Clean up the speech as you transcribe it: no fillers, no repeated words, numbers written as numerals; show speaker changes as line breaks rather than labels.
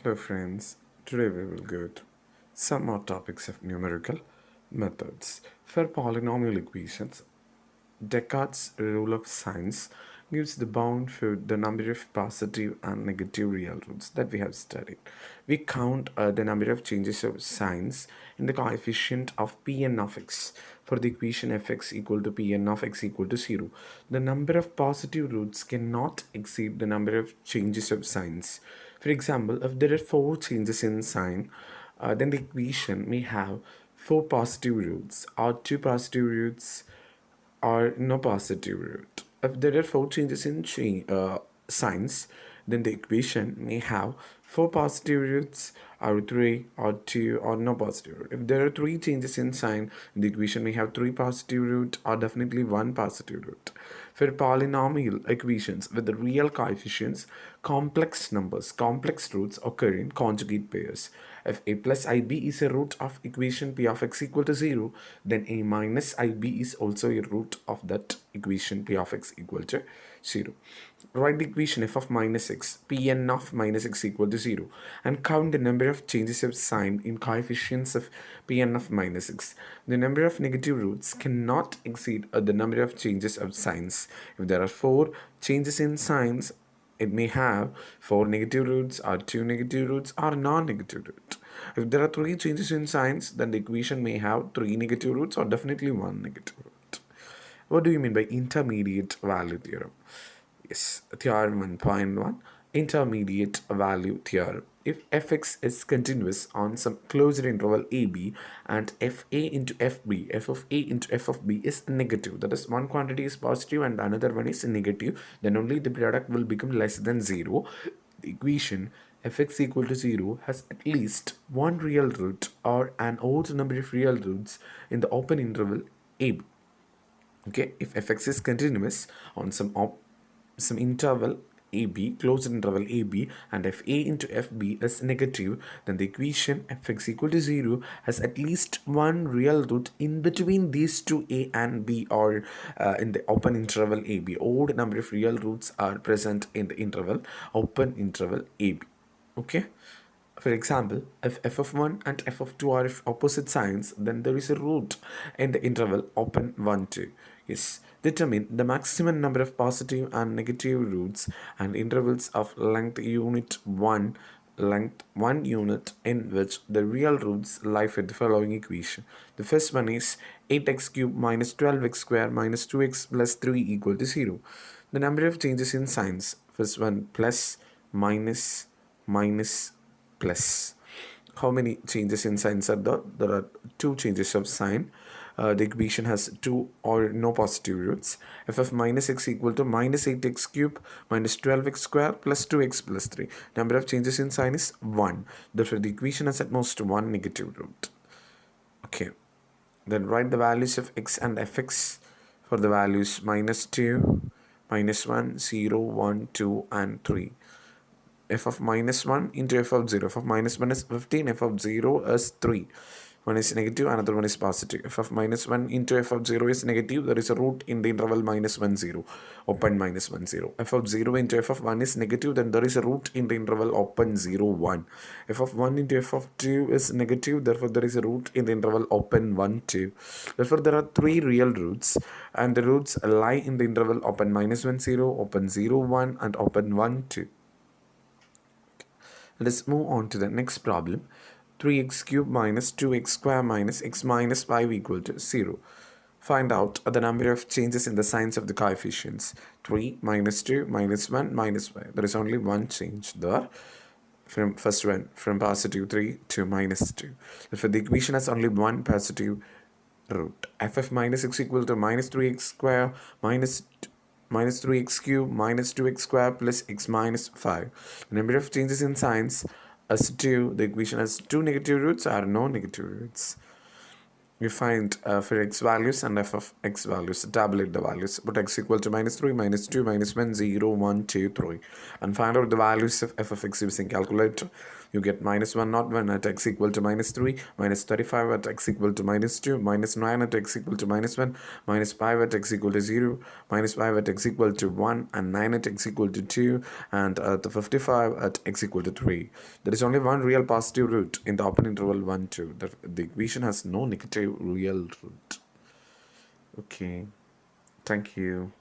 Hello friends, today we will go through some more topics of numerical methods. For polynomial equations, Descartes' rule of signs gives the bound for the number of positive and negative real roots that we have studied. We count the number of changes of signs in the coefficient of Pn of x for the equation fx equal to Pn of x equal to 0. The number of positive roots cannot exceed the number of changes of signs. For example, if there are 4 changes in sign, then the equation may have 4 positive roots or 2 positive roots or no positive root. If there are 4 changes in signs, then the equation may have 4 positive roots or 3 or 2 or no positive root. If there are 3 changes in sign, the equation may have 3 positive root or definitely 1 positive root. For polynomial equations with the real coefficients, complex roots occur in conjugate pairs. If a plus ib is a root of equation p of x equal to 0, then a minus ib is also a root of that equation p of x equal to 0. Write the equation f of minus x, pn of minus x equal to 0, and count the number of changes of sign in coefficients of pn of minus x. The number of negative roots cannot exceed the number of changes of signs. If there are 4 changes in signs, it may have 4 negative roots or 2 negative roots or non-negative root. If there are 3 changes in signs, then the equation may have 3 negative roots or definitely 1 negative root. What do you mean by intermediate value theorem? Yes, theorem 1.1, intermediate value theorem. If fx is continuous on some closed interval ab and fa into fb, f of a into f of b is negative, that is, one quantity is positive and another one is negative, then only the product will become less than 0. The equation fx equal to 0 has at least one real root or an odd number of real roots in the open interval ab. Okay, if fx is continuous on some interval AB, closed interval AB, and if A into FB is negative, then the equation fx equal to 0 has at least one real root in between these two A and B, or in the open interval AB. Odd number of real roots are present in the interval, open interval AB. Okay. For example, if f of 1 and f of 2 are opposite signs, then there is a root in the interval open 1, 2. Yes, determine the maximum number of positive and negative roots and intervals of length 1 unit in which the real roots lie for the following equation. The first one is 8x cubed minus 12x squared minus 2x plus 3 equal to 0. The number of changes in signs, first one plus, minus, minus, plus. How many changes in signs are there? There are 2 changes of sign. The equation has 2 or no positive roots. F of minus x equal to minus 8x cube minus 12x square plus 2x plus 3. Number of changes in sign is 1. Therefore, the equation has at most 1 negative root. Okay. Then write the values of x and fx for the values minus 2, minus 1, 0, 1, 2, and 3. F of minus 1 into f of 0. F of minus 1 is 15, f of 0 is 3. One is negative, another one is positive. F of minus 1 into f of 0 is negative. There is a root in the interval minus 1, 0. Open minus 1, 0. F of 0 into f of 1 is negative. Then there is a root in the interval open 0, 1. F of 1 into f of 2 is negative. Therefore, there is a root in the interval open 1, 2. Therefore, there are 3 real roots. And the roots lie in the interval open minus 1, 0, open 0, 1, and open 1, 2. Let's move on to the next problem. 3x cubed minus 2x square minus x minus 5 equal to 0. Find out the number of changes in the signs of the coefficients. 3 minus 2 minus 1 minus 5. There is only one change there. From first one, from positive 3 to minus 2. Therefore, the equation has only one positive root. F of minus x equal to minus 3x square minus 3x cube minus 2x square plus x minus 5. The number of changes in signs as 2. The equation has 2 negative roots or no negative roots. You find for x values and f of x values, tabulate the values. Put x equal to -3, -2, -1, 0, 1, 2, 3. And find out the values of f of x using calculator. You get -1 not 1 at x equal to -3, -35 at x equal to -2, -9 at x equal to -1, -5 at x equal to 0, -5 at x equal to 1, and 9 at x equal to 2, and the 55 at x equal to 3. There is only one real positive root in the open interval 1, 2. The equation has no negative real root. Okay, thank you.